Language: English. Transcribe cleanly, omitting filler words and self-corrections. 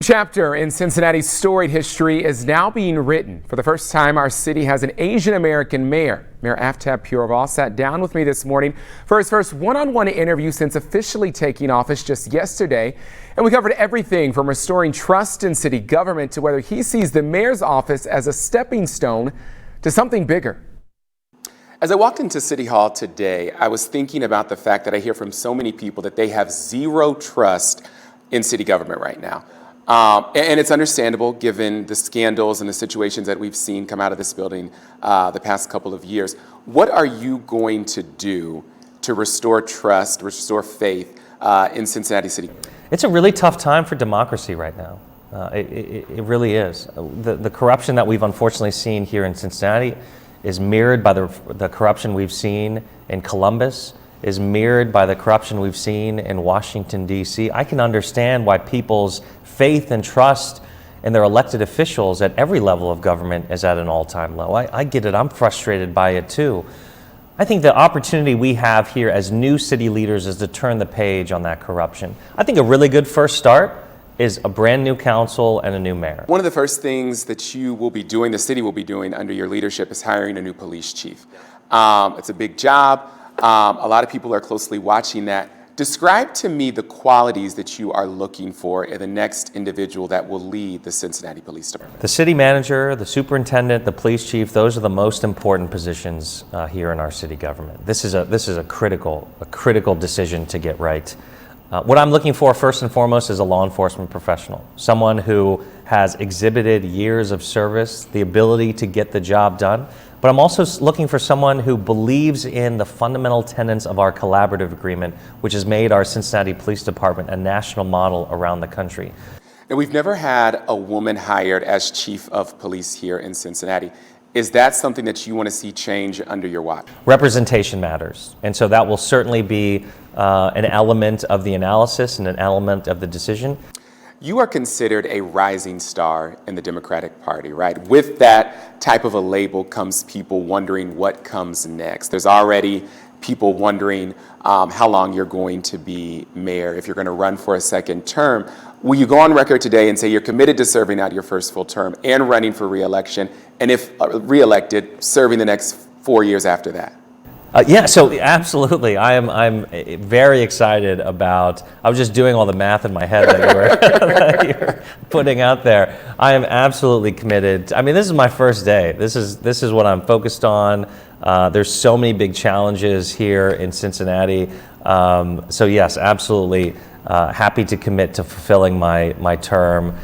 Chapter in Cincinnati's storied history is now being written. For the first time, our city has an Asian American mayor. Mayor Aftab Puraval sat down with me this morning for his first one-on-one interview since officially taking office just yesterday. And we covered everything from restoring trust in city government to whether he sees the mayor's office as a stepping stone to something bigger. As I walked into City Hall today, I was thinking about the fact that I hear from so many people that they have zero trust in city government right now. And it's understandable given the scandals and the situations that we've seen come out of this building the past couple of years. What are you going to do to restore trust, restore faith in Cincinnati City? It's a really tough time for democracy right now. It really is. The corruption that we've unfortunately seen here in Cincinnati is mirrored by the corruption we've seen in Columbus, is mirrored by the corruption we've seen in Washington, D.C. I can understand why people's faith and trust in their elected officials at every level of government is at an all-time low. I get it. I'm frustrated by it too. I think the opportunity we have here as new city leaders is to turn the page on that corruption. I think a really good first start is a brand new council and a new mayor. One of the first things that you will be doing, the city will be doing under your leadership, is hiring a new police chief. It's a big job. A lot of people are closely watching that. Describe to me the qualities that you are looking for in the next individual that will lead the Cincinnati Police Department. The city manager, the superintendent, the police chief, those are the most important positions here in our city government. This is a critical decision to get right. What I'm looking for first and foremost is a law enforcement professional, someone who has exhibited years of service, the ability to get the job done. But I'm also looking for someone who believes in the fundamental tenets of our collaborative agreement, which has made our Cincinnati Police Department a national model around the country. Now, we've never had a woman hired as chief of police here in Cincinnati. Is that something that you want to see change under your watch? Representation matters. And so that will certainly be an element of the analysis and an element of the decision. You are considered a rising star in the Democratic Party, right? With that type of a label comes people wondering what comes next. There's already people wondering how long you're going to be mayor, if you're going to run for a second term. Will you go on record today and say you're committed to serving out your first full term and running for re-election, and if re-elected, serving the next 4 years after that? Yeah, so absolutely. I'm very excited about, I was just doing all the math in my head that you were putting out there. I am absolutely committed. I mean, this is my first day. This is what I'm focused on. There's so many big challenges here in Cincinnati. So yes, absolutely happy to commit to fulfilling my term.